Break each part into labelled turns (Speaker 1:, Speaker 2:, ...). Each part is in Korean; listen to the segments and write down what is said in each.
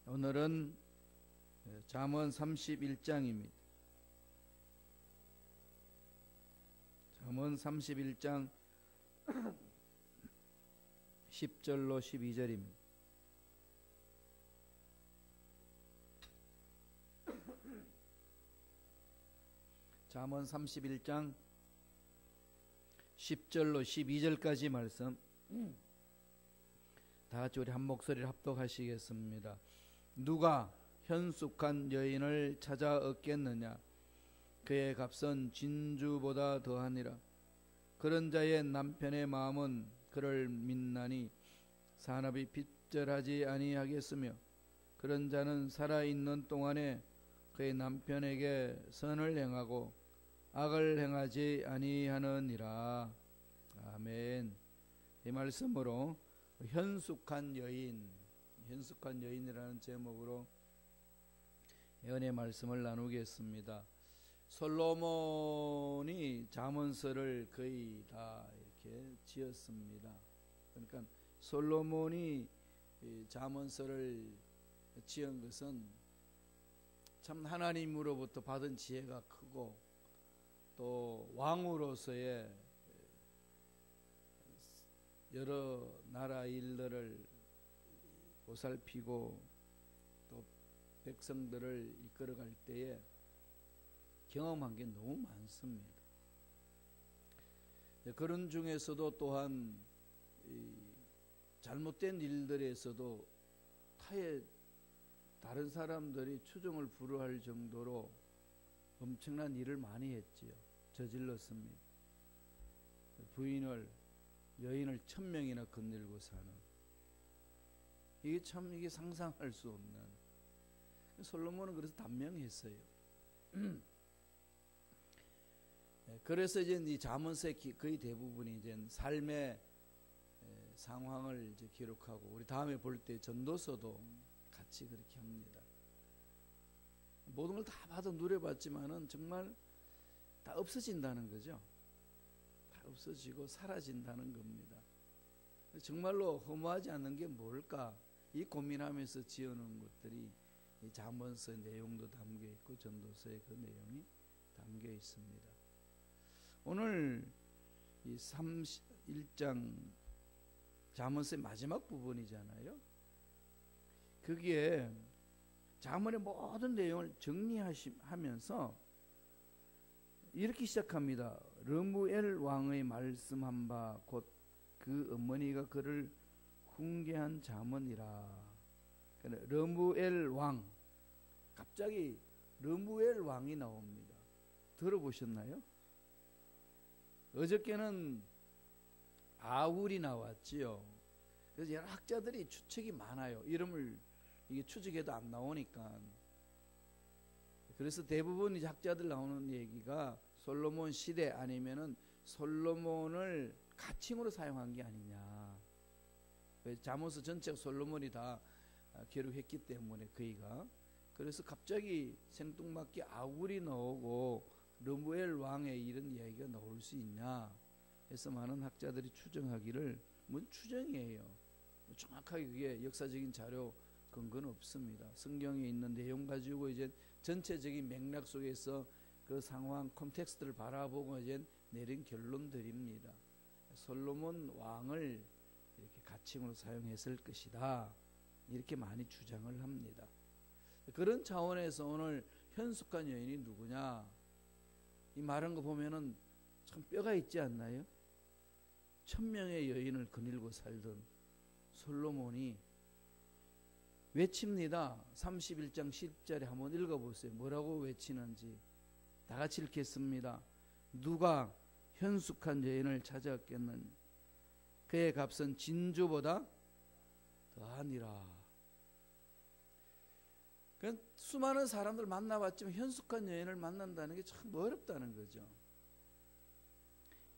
Speaker 1: 오늘은 잠언 31장입니다. 잠언 31장 10절로 12절입니다. 잠언 31장 10절로 12절까지 말씀 다 같이 우리 한 목소리를 합독하시겠습니다. 누가 현숙한 여인을 찾아 얻겠느냐? 그의 값은 진주보다 더하니라. 그런 자의 남편의 마음은 그를 믿나니 산업이 빗절하지 아니하겠으며, 그런 자는 살아있는 동안에 그의 남편에게 선을 행하고 악을 행하지 아니하느니라. 아멘. 이 말씀으로 현숙한 여인이라는 제목으로 예언의 말씀을 나누겠습니다. 솔로몬이 잠언서를 거의 다 이렇게 지었습니다. 그러니까 솔로몬이 잠언서를 지은 것은 참 하나님으로부터 받은 지혜가 크고, 또 왕으로서의 여러 나라 일들을 보살피고 또 백성들을 이끌어갈 때에 경험한 게 너무 많습니다. 그런 중에서도 또한 잘못된 일들에서도 다른 사람들이 추종을 불허할 정도로 엄청난 일을 많이 했지요. 저질렀습니다. 여인을 1000명이나 건들고 사는, 이게 상상할 수 없는. 솔로몬은 그래서 단명했어요. 그래서 이제 이 잠언서의 거의 대부분이 이제 삶의 상황을 이제 기록하고, 우리 다음에 볼 때 전도서도 같이 그렇게 합니다. 모든 걸 다 봐도 누려봤지만은 정말 다 없어진다는 거죠. 다 없어지고 사라진다는 겁니다. 정말로 허무하지 않는 게 뭘까? 이 고민하면서 지어놓은 것들이 이 잠언서 내용도 담겨 있고 전도서의 그 내용이 담겨 있습니다. 오늘 이 31장 잠언서의 마지막 부분이잖아요. 거기에 잠언의 모든 내용을 정리하면서 이렇게 시작합니다. 르무엘 왕의 말씀한 바 곧 그 어머니가 그를 훈계한 잠언이라. 르무엘 왕, 갑자기 르무엘 왕이 나옵니다. 들어보셨나요? 어저께는 아울이 나왔지요. 그래서 여러 학자들이 추측이 많아요. 이름을 이게 추측해도 안 나오니까. 그래서 대부분 이제 학자들 나오는 얘기가 솔로몬 시대 아니면은 솔로몬을 가칭으로 사용한 게 아니냐. 잠언서 전체가 솔로몬이 다 기록했기 때문에 그이가. 그래서 갑자기 생뚱맞게 아굴이 나오고 르무엘 왕의 이런 이야기가 나올 수 있냐 해서 많은 학자들이 추정하기를, 뭔 추정이에요. 정확하게 그게 역사적인 자료 근거는 없습니다. 성경에 있는 내용 가지고 이제 전체적인 맥락 속에서 그 상황 콘텍스트를 바라보고 이제 내린 결론들입니다. 솔로몬 왕을 이렇게 가칭으로 사용했을 것이다, 이렇게 많이 주장을 합니다. 그런 차원에서 오늘 현숙한 여인이 누구냐, 이 말한 거 보면은 참 뼈가 있지 않나요? 1000명의 여인을 거닐고 살던 솔로몬이 외칩니다. 31장 10절에 한번 읽어보세요. 뭐라고 외치는지 다 같이 읽겠습니다. 누가 현숙한 여인을 찾아왔겠느냐? 그의 값은 진주보다 더하니라. 수많은 사람들 만나봤지만 현숙한 여인을 만난다는 게 참 어렵다는 거죠.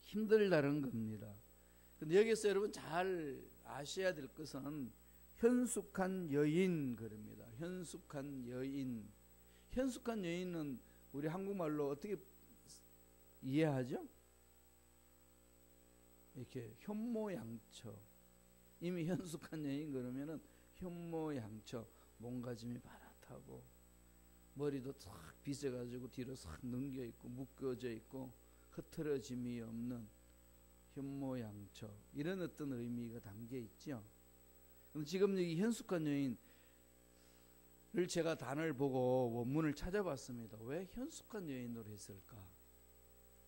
Speaker 1: 힘들다는 겁니다. 근데 여기서 여러분 잘 아셔야 될 것은 현숙한 여인 그럽니다. 현숙한 여인. 현숙한 여인은 우리 한국말로 어떻게 이해하죠? 이렇게 현모양처. 이미 현숙한 여인 그러면은 현모양처. 몸가짐이 바라타고 머리도 탁 빗어가지고 뒤로 싹 넘겨있고 묶어져 있고 흐트러짐이 없는 현모양처, 이런 어떤 의미가 담겨있죠. 그럼 지금 여기 현숙한 여인을 제가 단어를 보고 원문을 찾아봤습니다. 왜 현숙한 여인으로 했을까?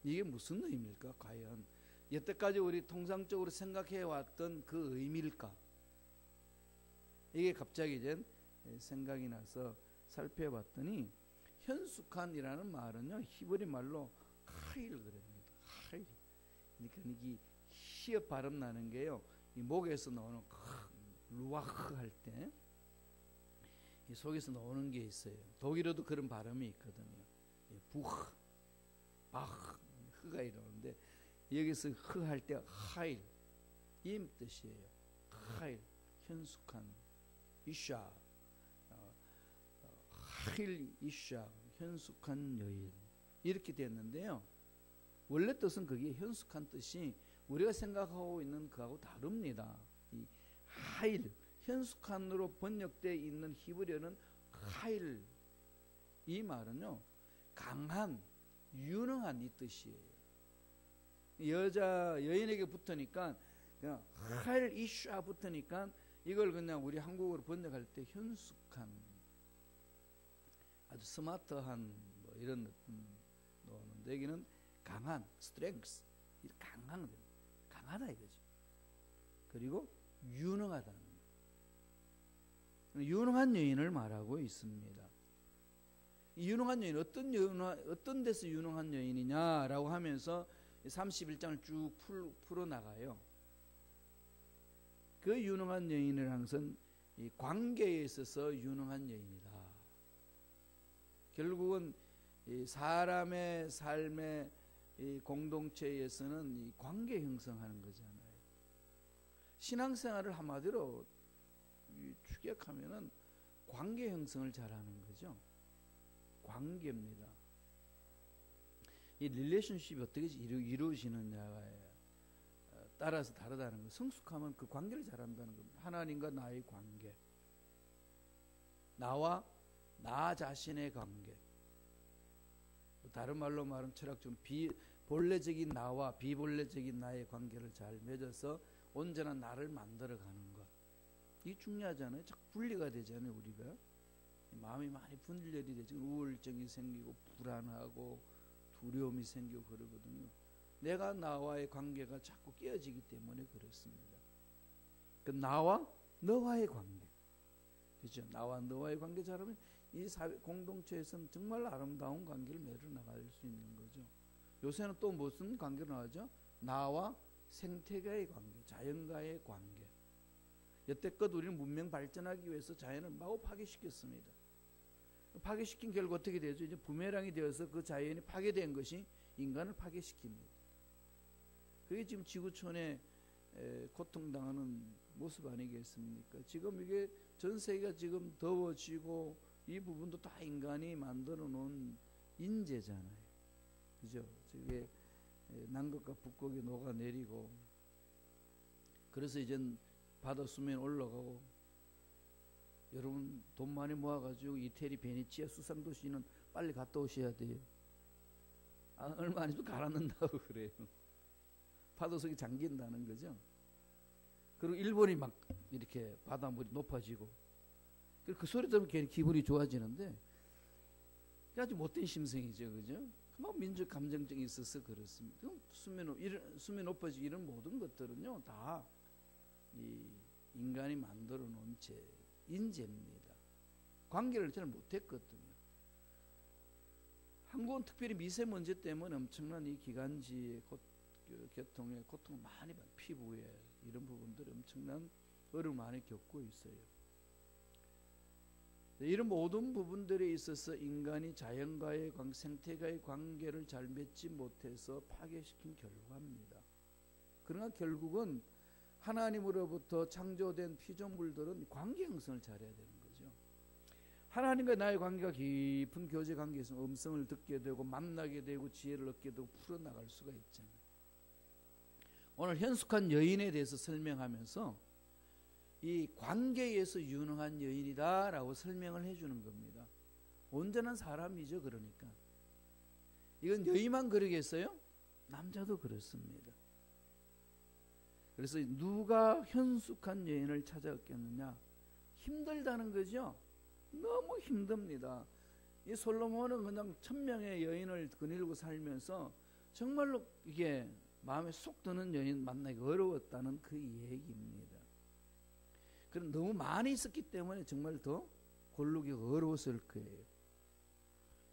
Speaker 1: 이게 무슨 의미일까? 과연 여태까지 우리 통상적으로 생각해왔던 그 의미일까? 이게 갑자기 이제 생각이 나서 살펴봤더니, 현숙한이라는 말은요, 히브리 말로 하일 그럽니다. 하일. 그러니까 이 시업 발음 나는 게요, 이 목에서 나오는 루아흐 할 때 이 속에서 나오는 게 있어요. 독일어도 그런 발음이 있거든요. 부흐, 바흐, 흐가 이러는데 여기서 흐 할 때 하일, 이 뜻이에요. 하일, 현숙한, 이샤, 하일 이샤, 현숙한 여인, 이렇게 됐는데요. 원래 뜻은 그게 현숙한 뜻이 우리가 생각하고 있는 그하고 다릅니다. 이 하일, 현숙한으로 번역되어 있는 히브리어는 하일, 이 말은요, 강한, 유능한 이 뜻이에요. 여인에게 붙으니까 그냥 하일 이샤 붙으니까 이걸 그냥 우리 한국어로 번역할 때 현숙한, 아주 스마트한 뭐 이런 나오는데, 여기는 강한, strength, 강하다 이거지. 그리고 유능하다는, 유능한 여인을 말하고 있습니다. 이 유능한 여인, 어떤 데서 유능한 여인이냐라고 하면서 31장을 쭉 풀어나가요. 그 유능한 여인을 항상 이 관계에 있어서 유능한 여인이다. 결국은 이 사람의 삶의 이 공동체에서는 이 관계 형성하는 거잖아요. 신앙생활을 한마디로 축약하면은 관계 형성을 잘하는 거죠. 관계입니다. 이 릴레이션십이 어떻게 이루어지느냐에 따라서 다르다는 거. 성숙하면 그 관계를 잘한다는 겁니다. 하나님과 나의 관계, 나와 나 자신의 관계, 다른 말로 말하면 철학적으로 본래적인 나와 비본래적인 나의 관계를 잘 맺어서 온전한 나를 만들어가는 것, 이게 중요하잖아요. 자꾸 분리가 되잖아요. 우리가 마음이 많이 분열이 되죠. 우울증이 생기고 불안하고 두려움이 생기고 그러거든요. 내가 나와의 관계가 자꾸 깨어지기 때문에 그렇습니다. 그 나와 너와의 관계, 그렇죠? 나와 너와의 관계 잘하면 이 사회 공동체에서는 정말 아름다운 관계를 맺어 나갈 수 있는 거죠. 요새는 또 무슨 관계로 나오죠? 나와 생태계의 관계, 자연과의 관계. 여태껏 우리는 문명 발전하기 위해서 자연을 마구 파괴시켰습니다. 파괴시킨 결과 어떻게 되죠? 이제 부메랑이 되어서 그 자연이 파괴된 것이 인간을 파괴시킵니다. 그게 지금 지구촌에 고통당하는 모습 아니겠습니까? 지금 이게 전 세계가 지금 더워지고 이 부분도 다 인간이 만들어 놓은 인재잖아요. 그죠? 저게 남극과 북극이 녹아내리고, 그래서 이젠 바다 수면 올라가고, 여러분 돈 많이 모아가지고 이태리 베네치아 수상도시는 빨리 갔다 오셔야 돼요. 얼마 안 있으면 가라앉는다고 그래요. 파도속이 잠긴다는 거죠. 그리고 일본이 막 이렇게 바닷물이 높아지고, 그 소리 들으면 괜히 기분이 좋아지는데, 아주 못된 심성이죠, 그죠? 막 민족 감정증이 있어서 그렇습니다. 그럼 수면 높아지고 이런 모든 것들은요, 다 이 인간이 만들어 놓은 인재입니다. 관계를 잘 못했거든요. 한국은 특별히 미세먼지 때문에 엄청난 이 기관지의 교통에 고통을 많이 받고, 피부에 이런 부분들이 엄청난 어려움을 많이 겪고 있어요. 이런 모든 부분들에 있어서 인간이 자연과의 생태계의 관계를 잘 맺지 못해서 파괴시킨 결과입니다. 그러나 결국은 하나님으로부터 창조된 피조물들은 관계 형성을 잘해야 되는 거죠. 하나님과 나의 관계가 깊은 교제 관계에서 음성을 듣게 되고 만나게 되고 지혜를 얻게 되고 풀어나갈 수가 있잖아요. 오늘 현숙한 여인에 대해서 설명하면서 이 관계에서 유능한 여인이다라고 설명을 해주는 겁니다. 온전한 사람이죠. 그러니까 이건 여인만 그러겠어요? 남자도 그렇습니다. 그래서 누가 현숙한 여인을 찾아 얻겠느냐? 힘들다는 거죠. 너무 힘듭니다. 이 솔로몬은 그냥 1000명의 여인을 거닐고 살면서 정말로 이게 마음에 쏙 드는 여인 만나기 어려웠다는 그 얘기입니다. 그럼 너무 많이 있었기 때문에 정말 더 고르기 어려웠을 거예요.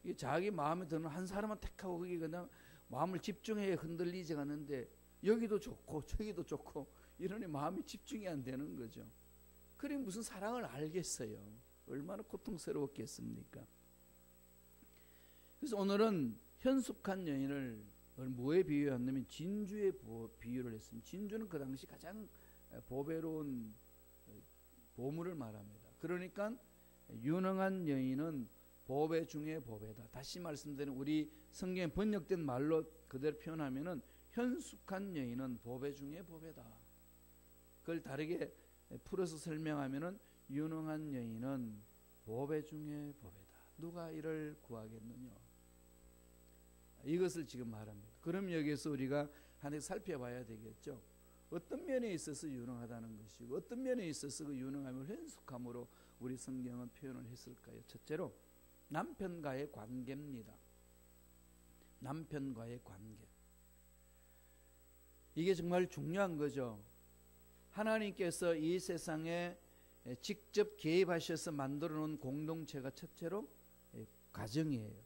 Speaker 1: 이게 자기 마음에 드는 한 사람만 택하고 거기 그냥 마음을 집중해야 흔들리지 않는데 여기도 좋고 저기도 좋고 이러니 마음이 집중이 안 되는 거죠. 그래 무슨 사랑을 알겠어요. 얼마나 고통스러웠겠습니까? 그래서 오늘은 현숙한 여인을 뭐에 비유했냐면 진주에 비유를 했습니다. 진주는 그 당시 가장 보배로운 보물을 말합니다. 그러니까 유능한 여인은 보배 중에 보배다. 다시 말씀드리는 우리 성경에 번역된 말로 그대로 표현하면은 현숙한 여인은 보배 중에 보배다. 그걸 다르게 풀어서 설명하면은 유능한 여인은 보배 중에 보배다. 누가 이를 구하겠느냐? 이것을 지금 말합니다. 그럼 여기에서 우리가 하나 살펴봐야 되겠죠. 어떤 면에 있어서 유능하다는 것이고 어떤 면에 있어서 그 유능함을 현숙함으로 우리 성경은 표현을 했을까요? 첫째로 남편과의 관계입니다. 남편과의 관계. 이게 정말 중요한 거죠. 하나님께서 이 세상에 직접 개입하셔서 만들어 놓은 공동체가 첫째로 가정이에요.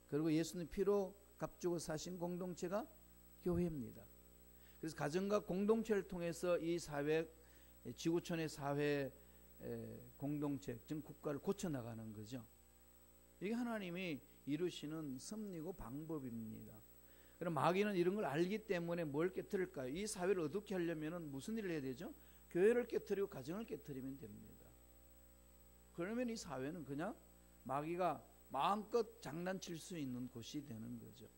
Speaker 1: 그리고 예수님 피로 값주고 사신 공동체가 교회입니다. 그래서 가정과 공동체를 통해서 이 사회, 지구촌의 사회 공동체, 즉 국가를 고쳐나가는 거죠. 이게 하나님이 이루시는 섭리고 방법입니다. 그럼 마귀는 이런 걸 알기 때문에 뭘 깨뜨릴까요? 이 사회를 어둡게 하려면 무슨 일을 해야 되죠? 교회를 깨뜨리고 가정을 깨뜨리면 됩니다. 그러면 이 사회는 그냥 마귀가 마음껏 장난칠 수 있는 곳이 되는 거죠.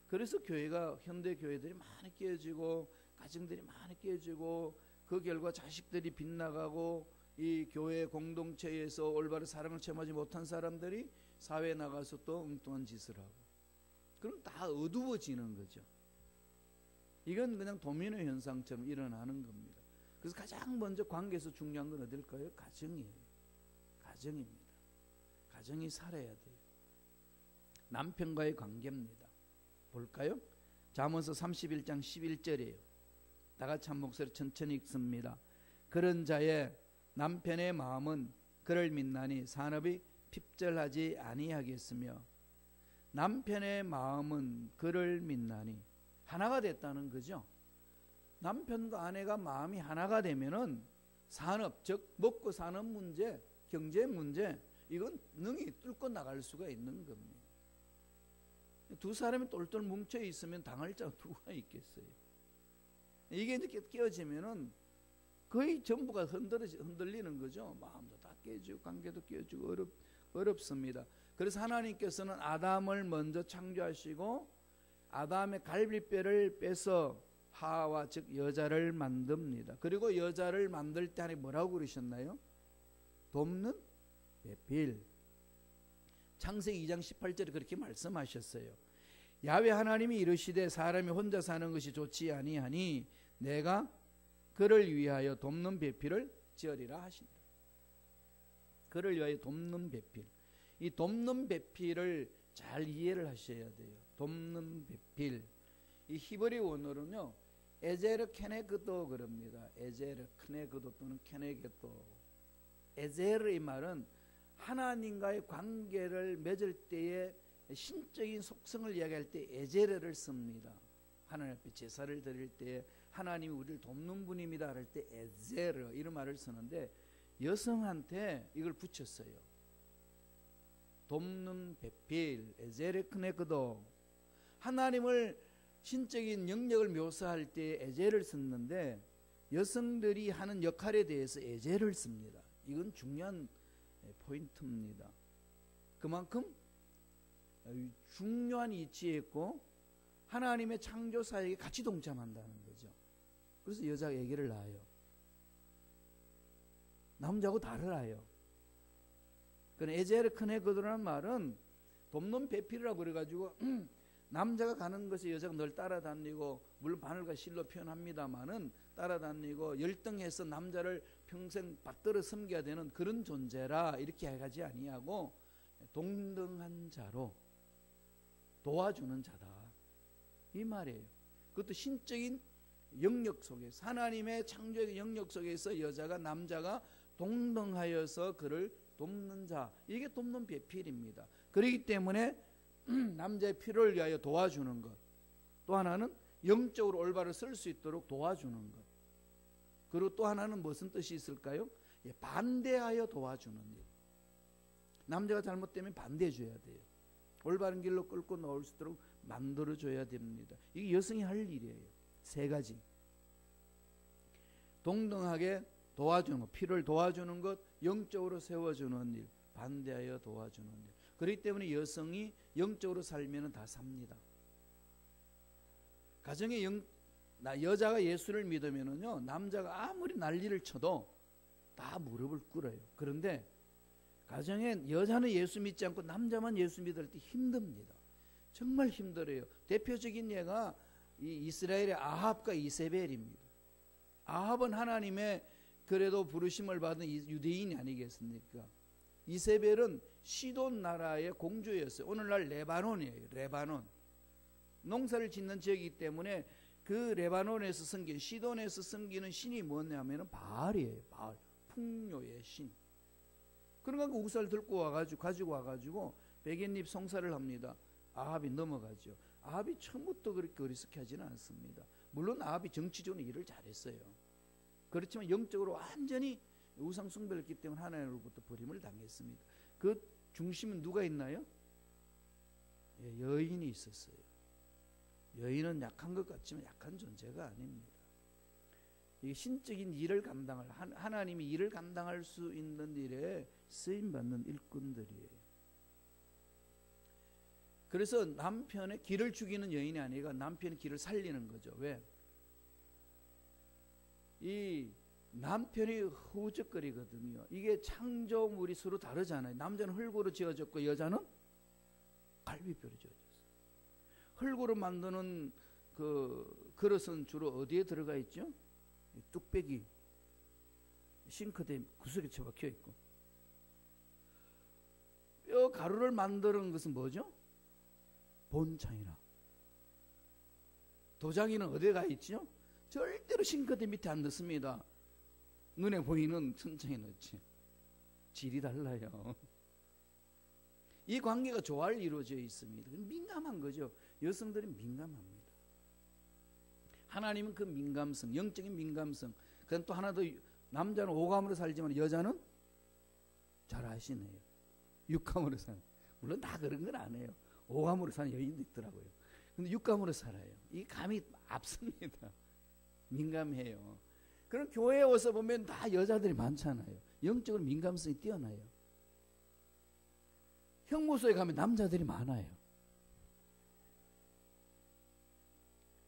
Speaker 1: 그래서 교회가 현대 교회들이 많이 깨지고 가정들이 많이 깨지고 그 결과 자식들이 빗나가고 이 교회 공동체에서 올바른 사랑을 체험하지 못한 사람들이 사회에 나가서 또 엉뚱한 짓을 하고 그럼 다 어두워지는 거죠. 이건 그냥 도미노 현상처럼 일어나는 겁니다. 그래서 가장 먼저 관계에서 중요한 건 어딜까요? 가정이에요. 가정입니다. 가정이 살아야 돼요. 남편과의 관계입니다. 볼까요? 잠언서 31장 11절이에요. 다 같이 한 목소리 천천히 읽습니다. 그런 자의 남편의 마음은 그를 믿나니 산업이 핍절하지 아니하겠으며 남편의 마음은 그를 믿나니 하나가 됐다는 거죠. 남편과 아내가 마음이 하나가 되면은 산업, 즉 먹고 사는 문제, 경제 문제 이건 능히 뚫고 나갈 수가 있는 겁니다. 두 사람이 똘똘 뭉쳐 있으면 당할 자 누가 있겠어요? 이게 이렇게 깨어지면은 거의 전부가 흔들리는 거죠. 마음도 다 깨지고 관계도 깨지고 어렵습니다. 그래서 하나님께서는 아담을 먼저 창조하시고 아담의 갈비뼈를 빼서 하와 즉 여자를 만듭니다. 그리고 여자를 만들 때 하나님 뭐라고 그러셨나요? 돕는 배필. 창세기 2장 18절에 그렇게 말씀하셨어요. 야훼 하나님이 이르시되 사람이 혼자 사는 것이 좋지 아니하니 내가 그를 위하여 돕는 배필을 지으리라 하시니라. 그를 위하여 돕는 배필. 이 돕는 배필을 잘 이해를 하셔야 돼요. 돕는 배필. 이 히브리 원어로는요. 에제르 케네그도 그럽니다. 에제르 케네그도 또는 케네게도. 에제르의 말은 하나님과의 관계를 맺을 때에 신적인 속성을 이야기할 때 에제르를 씁니다. 하나님 앞에 제사를 드릴 때 하나님이 우리를 돕는 분입니다 할 때 에제르 이런 말을 쓰는데 여성한테 이걸 붙였어요. 돕는 배필 에제르 크네그도. 하나님을 신적인 영역을 묘사할 때 에제를 썼는데 여성들이 하는 역할에 대해서 에제를 씁니다. 이건 중요한 포인트입니다. 그만큼 중요한 위치에 있고 하나님의 창조 사역에 같이 동참한다는 거죠. 그래서 여자가 아기를 낳아요. 남자하고 다르라요. 그 에제르 크네거드라는 말은 돕는 배필이라고 그래가지고 남자가 가는 것에 여자가 늘 따라다니고, 물론 바늘과 실로 표현합니다마는 따라다니고 열등해서 남자를 평생 받들어 섬겨야 되는 그런 존재라 이렇게 해가지 아니하고 동등한 자로 도와주는 자다 이 말이에요. 그것도 신적인 영역 속에서, 하나님의 창조의 영역 속에서 여자가 남자가 동등하여서 그를 돕는 자, 이게 돕는 배필입니다. 그렇기 때문에 남자의 필요를 위하여 도와주는 것, 또 하나는 영적으로 올바로 설 수 있도록 도와주는 것, 그리고 또 하나는 무슨 뜻이 있을까요? 반대하여 도와주는 일. 남자가 잘못되면 반대해 줘야 돼요. 올바른 길로 끌고 나올 수 있도록 만들어 줘야 됩니다. 이게 여성이 할 일이에요. 세 가지. 동등하게 도와주는 것, 필요를 도와주는 것, 영적으로 세워주는 일, 반대하여 도와주는 일. 그렇기 때문에 여성이 영적으로 살면 다 삽니다. 가정에 여자가 예수를 믿으면은요, 남자가 아무리 난리를 쳐도 다 무릎을 꿇어요. 그런데 가정에 여자는 예수 믿지 않고 남자만 예수 믿을 때 힘듭니다. 정말 힘들어요. 대표적인 예가 이 이스라엘의 아합과 이세벨입니다. 아합은 하나님의 그래도 부르심을 받은 유대인이 아니겠습니까? 이세벨은 시돈 나라의 공주였어요. 오늘날 레바논이에요. 레바논. 농사를 짓는 지역이기 때문에 그 레바논에서 섬긴, 시돈에서 섬기는 신이 뭐냐면 바알이에요. 바알. 풍요의 신. 그러니까 우살 들고 가지고 와가지고 백엔잎 송사를 합니다. 아합이 넘어가죠. 아합이 처음부터 그렇게 어리석게 하지는 않습니다. 물론 아합이 정치적으로 일을 잘했어요. 그렇지만 영적으로 완전히 우상 숭배를 했기 때문에 하나님으로부터 버림을 당했습니다. 그 중심은 누가 있나요? 여인이 있었어요. 여인은 약한 것 같지만 약한 존재가 아닙니다. 이게 신적인 일을 감당할, 하나님이 일을 감당할 수 있는 일에 쓰임받는 일꾼들이에요. 그래서 남편의 길을 죽이는 여인이 아니라 남편의 길을 살리는 거죠. 왜? 이 남편이 허우적거리거든요. 이게 창조물이 서로 다르잖아요. 남자는 흙으로 지어졌고 여자는 갈비뼈로 지어졌어요. 흙으로 만드는 그 그릇은 주로 어디에 들어가 있죠? 뚝배기, 싱크대 구석에 처박혀 있고, 뼈 가루를 만드는 것은 뭐죠? 본창이나. 도자기는 어디에 가 있죠? 절대로 싱크대 밑에 안 넣습니다. 눈에 보이는 천장에 넣지. 질이 달라요. 이 관계가 조화를 이루어져 있습니다. 민감한 거죠. 여성들이 민감합니다. 하나님은 그 민감성, 영적인 민감성, 그다음 또 하나 더, 남자는 오감으로 살지만 여자는 잘 아시네요. 육감으로 사는. 물론 다 그런 건 안 해요. 오감으로 사는 여인도 있더라고요. 근데 육감으로 살아요. 이 감이 앞섭니다. 민감해요. 그럼 교회에 와서 보면 다 여자들이 많잖아요. 영적으로 민감성이 뛰어나요. 형무소에 가면 남자들이 많아요.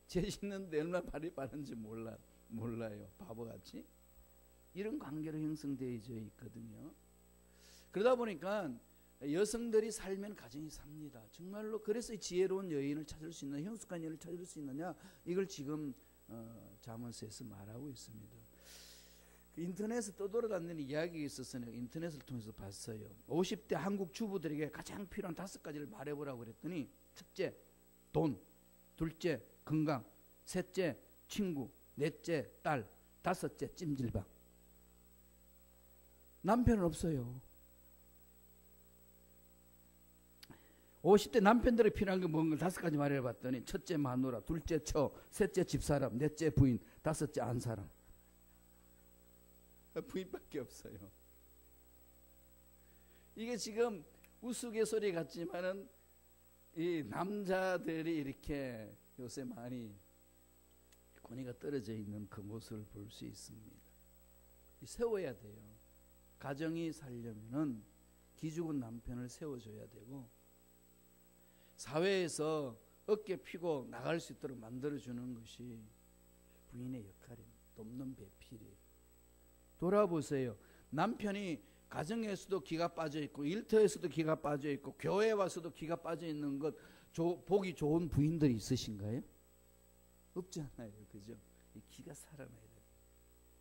Speaker 1: 죄 짓는데 얼마나 발이 빠른지 몰라요. 바보같이. 이런 관계로 형성되어 있거든요. 그러다 보니까 여성들이 살면 가정이 삽니다. 정말로. 그래서 지혜로운 여인을 찾을 수 있는, 형숙한 여인을 찾을 수 있느냐, 이걸 지금 잠언서에서 말하고 있습니다. 인터넷에 떠돌아다니는 이야기가 있어서 내가 인터넷을 통해서 봤어요. 50대 한국 주부들에게 가장 필요한 5가지를 말해보라고 그랬더니, 첫째, 돈. 둘째, 건강. 셋째, 친구. 넷째, 딸. 다섯째, 찜질방. 남편은 없어요. 50대 남편들이 필요한 게 뭔가 5가지 말해봤더니, 첫째 마누라, 둘째 처, 셋째 집사람, 넷째 부인, 다섯째 안사람. 부인밖에 없어요. 이게 지금 우스갯소리 같지만은 이 남자들이 이렇게 요새 많이 권위가 떨어져 있는 그 모습을 볼 수 있습니다. 세워야 돼요. 가정이 살려면은 기죽은 남편을 세워줘야 되고, 사회에서 어깨 피고 나갈 수 있도록 만들어주는 것이 부인의 역할입니다. 돕는 배필이에요. 돌아보세요. 남편이 가정에서도 기가 빠져 있고 일터에서도 기가 빠져 있고 교회 와서도 기가 빠져 있는 것 보기 좋은 부인들이 있으신가요? 없지 않아요. 그죠? 이 기가 살아나야 돼요.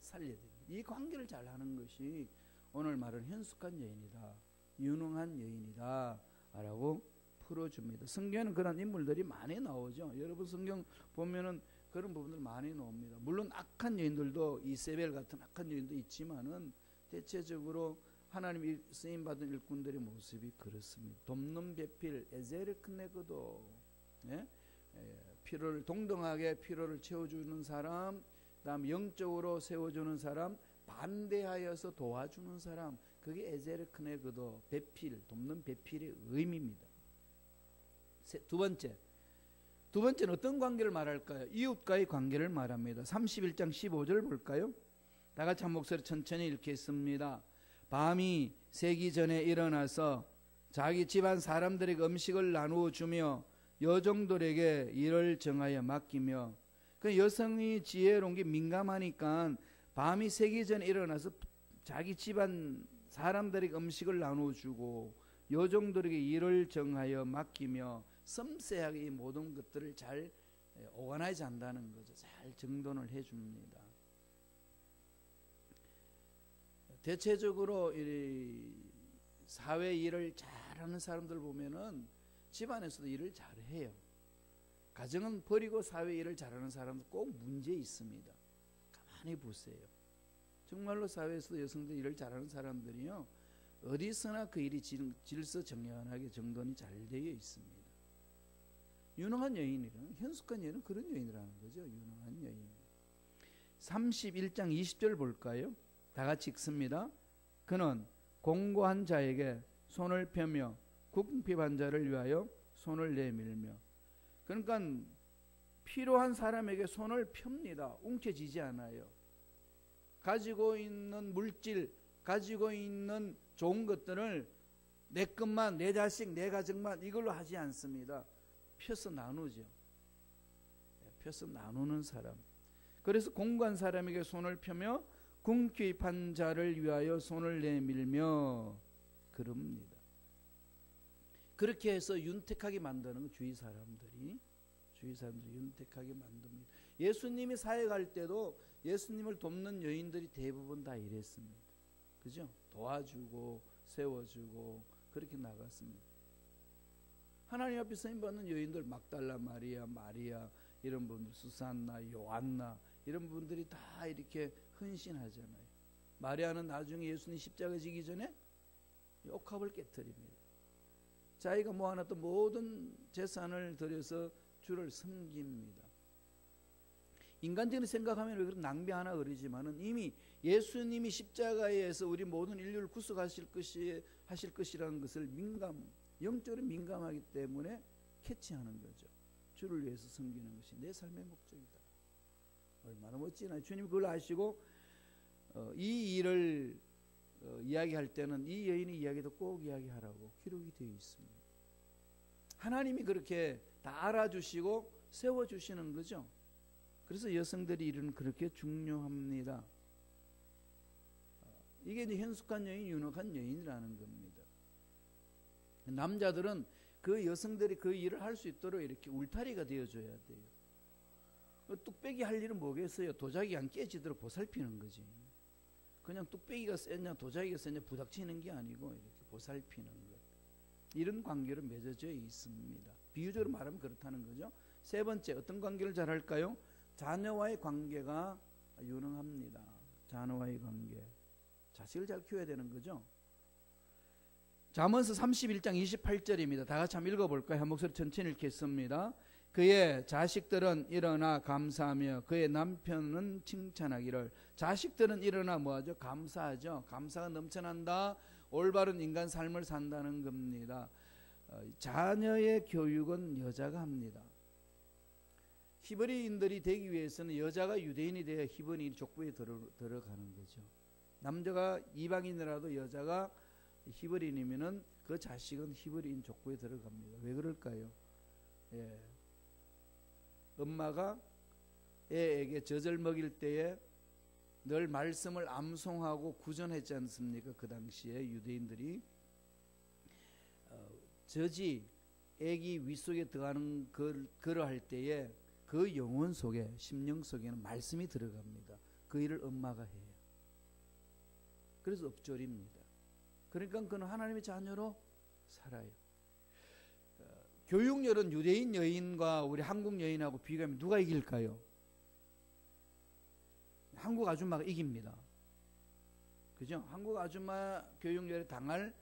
Speaker 1: 살려야 돼요. 이 관계를 잘 하는 것이 오늘 말은 현숙한 여인이다, 유능한 여인이다 라고 풀어줍니다. 성경에는 그런 인물들이 많이 나오죠. 여러분 성경 보면은 그런 부분들 많이 나옵니다. 물론 악한 여인들도 이세벨 같은 악한 여인도 있지만은 대체적으로 하나님이 쓰임받은 일꾼들의 모습이 그렇습니다. 돕는 배필 에제르크네그도, 필요를 동등하게 필요를 채워주는 사람, 다음 영적으로 세워주는 사람, 반대하여서 도와주는 사람, 그게 에제르크네그도 배필, 돕는 배필의 의미입니다. 두 번째는 어떤 관계를 말할까요? 이웃과의 관계를 말합니다. 31장 15절 볼까요? 다 같이 한 목소리 천천히 읽겠습니다. 밤이 새기 전에 일어나서 자기 집안 사람들에게 음식을 나누어 주며 여종들에게 일을 정하여 맡기며, 그 여성이 지혜로운 게 민감하니까 밤이 새기 전에 일어나서 자기 집안 사람들에게 음식을 나누어 주고 여종들에게 일을 정하여 맡기며 섬세하게 이 모든 것들을 잘 오가나이즈 한다는 거죠. 잘 정돈을 해줍니다. 대체적으로 이 사회 일을 잘하는 사람들 보면은 집안에서도 일을 잘해요. 가정은 버리고 사회 일을 잘하는 사람들 꼭 문제 있습니다. 가만히 보세요. 정말로 사회에서도 여성들 일을 잘하는 사람들이요, 어디서나 그 일이 질서정연하게 정돈이 잘 되어 있습니다. 유능한 여인이란, 현숙한 여인은 그런 여인이라는 거죠. 유능한 여인. 31장 20절 볼까요? 다 같이 읽습니다. 그는 공고한 자에게 손을 펴며 궁핍한 자를 위하여 손을 내밀며. 그러니까 필요한 사람에게 손을 펴니다. 움켜쥐지 않아요. 가지고 있는 물질, 가지고 있는 좋은 것들을 내 것만, 내 자식, 내 가정만 이걸로 하지 않습니다. 펴서 나누죠. 펴서 나누는 사람. 그래서 공고한 사람에게 손을 펴며 궁핍한 자를 위하여 손을 내밀며 그럽니다. 그렇게 해서 윤택하게 만드는 거, 주위 사람들이 윤택하게 만듭니다. 예수님이 사역할 때도 예수님을 돕는 여인들이 대부분 다 이랬습니다. 그죠? 도와주고 세워주고 그렇게 나갔습니다. 하나님 앞에 쓰임받는 여인들, 막달라 마리아 이런 분들, 수산나, 요한나 이런 분들이 다 이렇게 헌신하잖아요. 마리아는 나중에 예수님 십자가 지기 전에 옥합을 깨뜨립니다. 자기가 모아놨던 모든 재산을 들여서 주를 섬깁니다. 인간적으로 생각하면 왜 그런 낭비 하나 그러지만은 이미 예수님이 십자가에서 우리 모든 인류를 구속하실 것이라는 것을 영적으로 민감하기 때문에 캐치하는 거죠. 주를 위해서 섬기는 것이 내 삶의 목적이다. 얼마나 멋지나요? 주님 그걸 아시고 이 일을 이야기할 때는 이 여인의 이야기도 꼭 이야기하라고 기록이 되어 있습니다. 하나님이 그렇게 다 알아주시고 세워주시는 거죠. 그래서 여성들이 일은 그렇게 중요합니다. 이게 이제 현숙한 여인, 유능한 여인이라는 겁니다. 남자들은 그 여성들이 그 일을 할 수 있도록 이렇게 울타리가 되어줘야 돼요. 뚝배기 할 일은 뭐겠어요? 도자기 안 깨지도록 보살피는 거지. 그냥 뚝배기가 셌냐 도자기가 셌냐 부닥치는 게 아니고 이렇게 보살피는 것. 이런 관계로 맺어져 있습니다. 비유적으로 말하면 그렇다는 거죠. 세 번째, 어떤 관계를 잘 할까요? 자녀와의 관계가 유능합니다. 자녀와의 관계. 자식을 잘 키워야 되는 거죠. 잠언서 31장 28절입니다. 다 같이 한번 읽어볼까요? 한 목소리 천천히 읽겠습니다. 그의 자식들은 일어나 감사하며 그의 남편은 칭찬하기를. 자식들은 일어나 뭐하죠? 감사하죠. 감사가 넘쳐난다. 올바른 인간 삶을 산다는 겁니다. 자녀의 교육은 여자가 합니다. 히브리인들이 되기 위해서는 여자가 유대인이 되어 히브리 족보에 들어가는 거죠. 남자가 이방인이라도 여자가 히브리인이면은 그 자식은 히브리인 족보에 들어갑니다. 왜 그럴까요? 예. 엄마가 애에게 젖을 먹일 때에 늘 말씀을 암송하고 구전했지 않습니까? 그 당시에 유대인들이 저지 애기 윗속에 들어가는 그러할 때에 그 영혼 속에, 심령 속에는 말씀이 들어갑니다. 그 일을 엄마가 해요. 그래서 엎조립니다. 그러니까 그는 하나님의 자녀로 살아요. 교육열은 유대인 여인과 우리 한국 여인하고 비교하면 누가 이길까요? 한국 아줌마가 이깁니다. 그죠? 한국 아줌마 교육열에 당할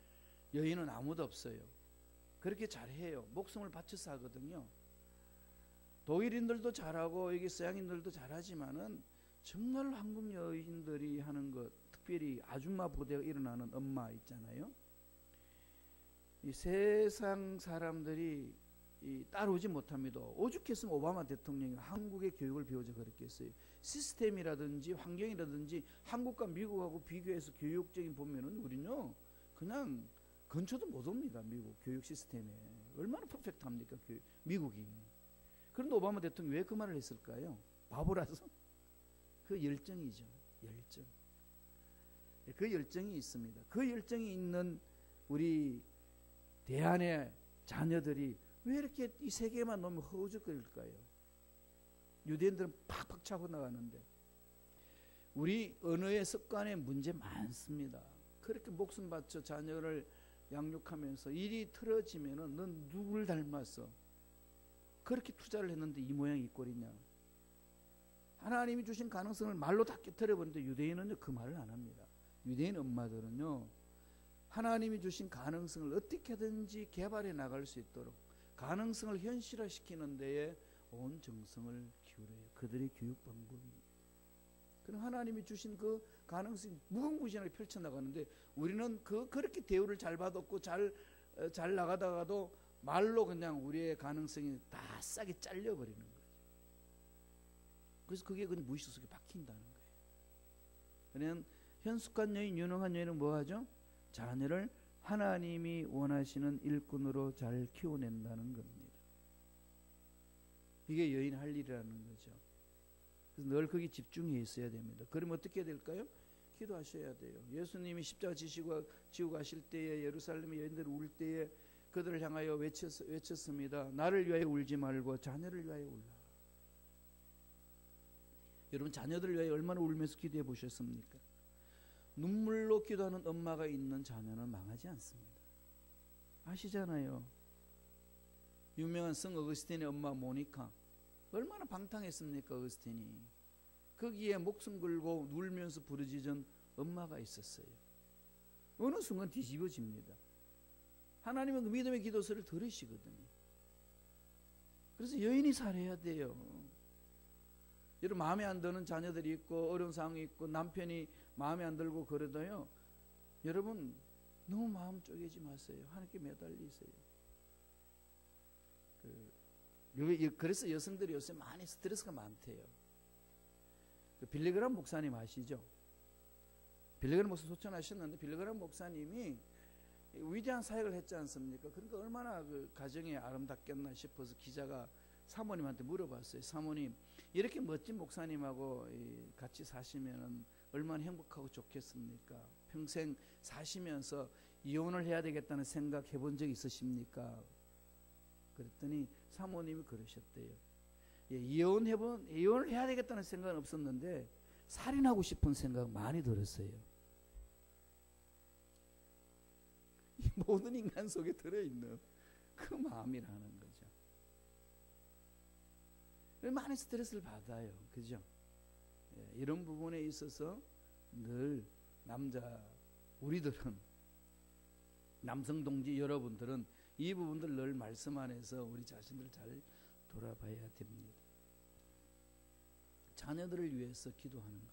Speaker 1: 여인은 아무도 없어요. 그렇게 잘해요. 목숨을 바쳐서 하거든요. 독일인들도 잘하고 여기 서양인들도 잘하지만은 정말 한국 여인들이 하는 것, 특별히 아줌마 부대가 일어나는 엄마 있잖아요. 이 세상 사람들이 따라오지 못합니다. 오죽했으면 오바마 대통령이 한국의 교육을 배우자 그랬겠어요. 시스템이라든지 환경이라든지 한국과 미국하고 비교해서 교육적인 보면은 우리는요 그냥 근처도 못 옵니다. 미국 교육 시스템에 얼마나 퍼펙트합니까? 미국이. 그런데 오바마 대통령이 왜 그 말을 했을까요? 바보라서. 그 열정이죠. 열정. 그 열정이 있습니다. 그 열정이 있는 우리 대한의 자녀들이 왜 이렇게 이 세계만 너무 허우적거릴까요? 유대인들은 팍팍 차고 나가는데 우리 언어의 습관에 문제 많습니다. 그렇게 목숨 바쳐 자녀를 양육하면서 일이 틀어지면은 넌 누굴 닮았어? 그렇게 투자를 했는데 이 모양 이 꼴이냐? 하나님이 주신 가능성을 말로 다 깨트려버리는데 유대인은 그 말을 안 합니다. 유대인 엄마들은요 하나님이 주신 가능성을 어떻게든지 개발해 나갈 수 있도록 가능성을 현실화시키는 데에 온 정성을 기울여요. 그들의 교육 방법입니다. 그럼 하나님이 주신 그 가능성이 무궁무진하게 펼쳐나가는데 우리는 그렇게 대우를 잘 받았고 잘 나가다가도 말로 그냥 우리의 가능성이 다 싸게 잘려버리는 거죠. 그래서 그게 그냥 무의식 속에 박힌다는 거예요. 그냥 현숙한 여인, 유능한 여인은 뭐 하죠? 자녀를 하나님이 원하시는 일꾼으로 잘 키워낸다는 겁니다. 이게 여인 할 일이라는 거죠. 그래서 늘 거기 집중해 있어야 됩니다. 그러면 어떻게 해야 될까요? 기도하셔야 돼요. 예수님이 십자가 지시고 가실 때에 예루살렘의 여인들이 울 때에 그들을 향하여 외쳤습니다. 나를 위하여 울지 말고 자녀를 위하여 울라. 여러분 자녀들을 위하여 얼마나 울면서 기도해 보셨습니까? 눈물로 기도하는 엄마가 있는 자녀는 망하지 않습니다. 아시잖아요. 유명한 성 어거스틴의 엄마 모니카 얼마나 방탕했습니까? 어거스틴이 거기에 목숨 걸고 울면서 부르짖은 엄마가 있었어요. 어느 순간 뒤집어집니다. 하나님은 그 믿음의 기도서를 들으시거든요. 그래서 여인이 살아야 돼요. 여러분 마음에 안 드는 자녀들이 있고 어려운 상황이 있고 남편이 마음에 안 들고 그러다요. 여러분 너무 마음 쪼개지 마세요. 하나님께 매달리세요. 그래서 여성들이 요새 많이 스트레스가 많대요. 빌리그람 목사님 아시죠? 빌리그람 목사 소천하셨는데 빌리그람 목사님이 위대한 사역을 했지 않습니까? 그러니까 얼마나 그 가정이 아름답겠나 싶어서 기자가 사모님한테 물어봤어요. 사모님 이렇게 멋진 목사님하고 같이 사시면 얼마나 행복하고 좋겠습니까? 평생 사시면서 이혼을 해야 되겠다는 생각 해본 적 있으십니까? 그랬더니 사모님이 그러셨대요. 예, 이혼을 해야 되겠다는 생각은 없었는데 살인하고 싶은 생각 많이 들었어요. 이 모든 인간 속에 들어있는 그 마음이라는 거죠. 많이 스트레스를 받아요. 그죠? 예, 이런 부분에 있어서 늘 우리들은 남성 동지 여러분들은 이 부분들 늘 말씀 안에서 우리 자신들 잘 돌아봐야 됩니다. 자녀들을 위해서 기도하는 것.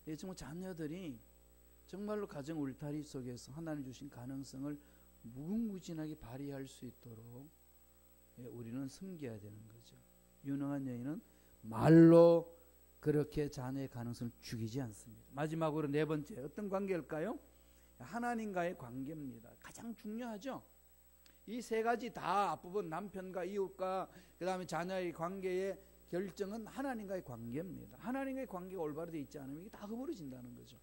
Speaker 1: 예, 정말 자녀들이 정말로 가정 울타리 속에서 하나님 주신 가능성을 무궁무진하게 발휘할 수 있도록 우리는 섬겨야 되는 거죠. 유능한 여인은 말로 그렇게 자녀의 가능성을 죽이지 않습니다. 마지막으로 네 번째 어떤 관계일까요? 하나님과의 관계입니다. 가장 중요하죠. 이 세 가지 다 앞부분 남편과 이웃과 그 다음에 자녀의 관계에 결정은 하나님과의 관계입니다. 하나님과의 관계가 올바로 되어 있지 않으면 이게 다 허물어진다는 거죠.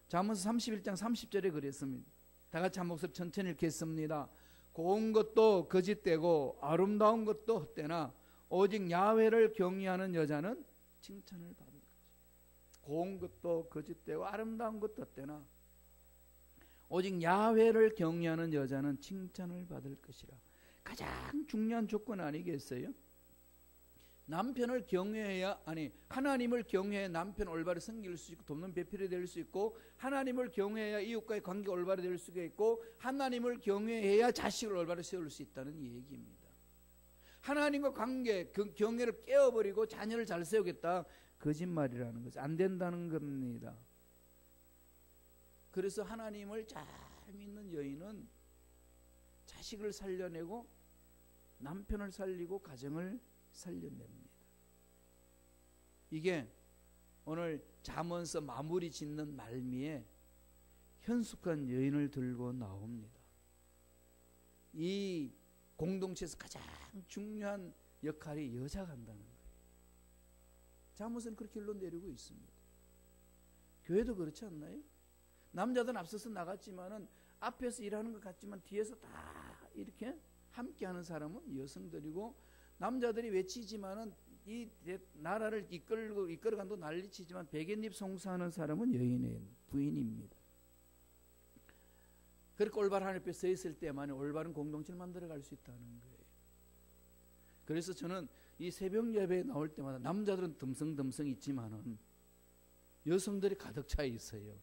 Speaker 1: 잠언서 31장 30절에 그랬습니다. 다 같이 한 목소리 천천히 읽겠습니다. 고운 것도 거짓되고 아름다운 것도 헛되나 오직 야훼를 경외하는 여자는 칭찬을 받을 것이다. 고운 것도 거짓되고 아름다운 것도 헛되나 오직 야훼를 경외하는 여자는 칭찬을 받을 것이라. 가장 중요한 조건 아니겠어요? 남편을 경외해야, 하나님을 경외해야 남편 올바로 섬길 수 있고 돕는 배필이 될 수 있고, 하나님을 경외해야 이웃과의 관계가 올바로 될 수가 있고, 하나님을 경외해야 자식을 올바로 세울 수 있다는 얘기입니다. 하나님과 관계, 그 경외를 깨어버리고 자녀를 잘 세우겠다, 거짓말이라는 거죠. 안 된다는 겁니다. 그래서 하나님을 잘 믿는 여인은 자식을 살려내고 남편을 살리고 가정을 살려냅니다. 이게 오늘 잠언서 마무리 짓는 말미에 현숙한 여인을 들고 나옵니다. 이 공동체에서 가장 중요한 역할이 여자가 한다는 거예요. 잠언서는 그렇게 결론 내리고 있습니다. 교회도 그렇지 않나요? 남자들은 앞서서 나갔지만은 앞에서 일하는 것 같지만 뒤에서 다 이렇게 함께하는 사람은 여성들이고, 남자들이 외치지만은 이 나라를 이끌어간다고 난리치지만 베갯잎 송사하는 사람은 여인의 부인입니다. 그렇게 올바른 하나님 앞에 서 있을 때만 올바른 공동체를 만들어갈 수 있다는 거예요. 그래서 저는 이 새벽 예배에 나올 때마다 남자들은 듬성듬성 있지만은 여성들이 가득 차 있어요.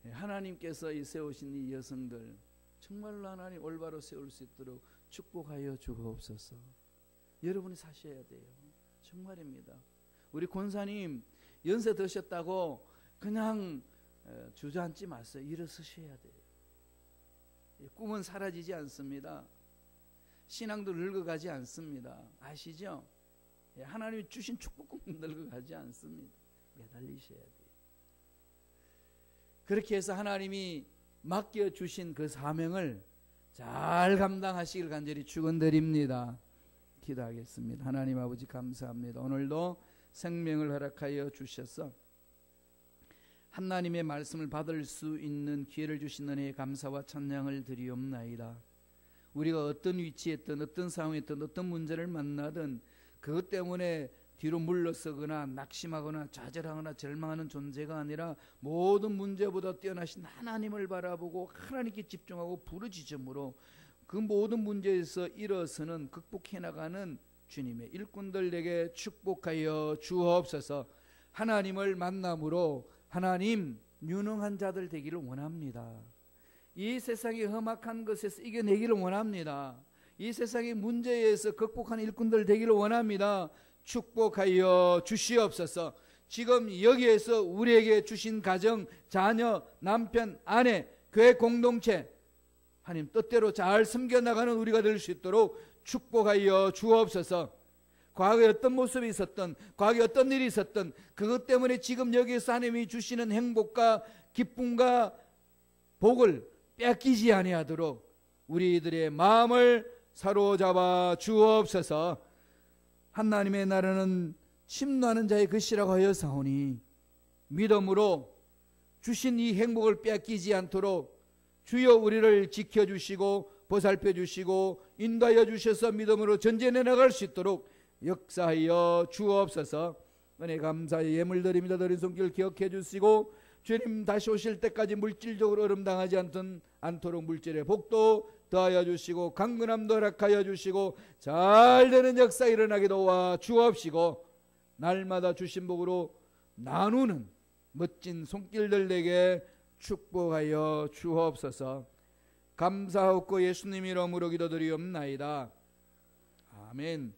Speaker 1: 하나님께서 세우신 이 여성들 정말로 하나님 올바로 세울 수 있도록 축복하여 주옵소서. 여러분이 사셔야 돼요. 정말입니다. 우리 권사님 연세 드셨다고 그냥 주저앉지 마세요. 일어서셔야 돼요. 꿈은 사라지지 않습니다. 신앙도 늙어가지 않습니다. 아시죠? 하나님이 주신 축복은 늙어가지 않습니다. 매달리셔야 돼요. 그렇게 해서 하나님이 맡겨주신 그 사명을 잘 감당하시길 간절히 축원드립니다. 기도하겠습니다. 하나님 아버지 감사합니다. 오늘도 생명을 허락하여 주셔서 하나님의 말씀을 받을 수 있는 기회를 주신 은혜에 감사와 찬양을 드리옵나이다. 우리가 어떤 위치에 있든 어떤 상황에 있든 어떤 문제를 만나든 그것 때문에 뒤로 물러서거나 낙심하거나 좌절하거나 절망하는 존재가 아니라 모든 문제보다 뛰어나신 하나님을 바라보고 하나님께 집중하고 부르짖음으로 그 모든 문제에서 일어서는 극복해 나가는 주님의 일꾼들에게 축복하여 주옵소서. 하나님을 만남으로 하나님 유능한 자들 되기를 원합니다. 이 세상의 험악한 것에서 이겨내기를 원합니다. 이 세상의 문제에서 극복하는 일꾼들 되기를 원합니다. 축복하여 주시옵소서. 지금 여기에서 우리에게 주신 가정, 자녀, 남편, 아내, 교회 공동체 하나님 뜻대로 잘 섬겨나가는 우리가 될 수 있도록 축복하여 주옵소서. 과거에 어떤 모습이 있었던, 과거에 어떤 일이 있었던 그것 때문에 지금 여기에서 하나님이 주시는 행복과 기쁨과 복을 뺏기지 아니하도록 우리들의 마음을 사로잡아 주옵소서. 하나님의 나라는 침노하는 자의 것이라고 하여 사오니 믿음으로 주신 이 행복을 뺏기지 않도록 주여 우리를 지켜주시고 보살펴주시고 인도하여 주셔서 믿음으로 전진해 나갈 수 있도록 역사하여 주옵소서. 은혜 감사의 예물 드립니다. 드린 손길 기억해 주시고 주님 다시 오실 때까지 물질적으로 어름당하지 않도록 물질의 복도 더하여 주시고 강건함도 허락하여 주시고 잘되는 역사 일어나게 도와 주옵시고 날마다 주신 복으로 나누는 멋진 손길들에게 축복하여 주옵소서. 감사하고 예수님 이름으로 기도드리옵나이다. 아멘.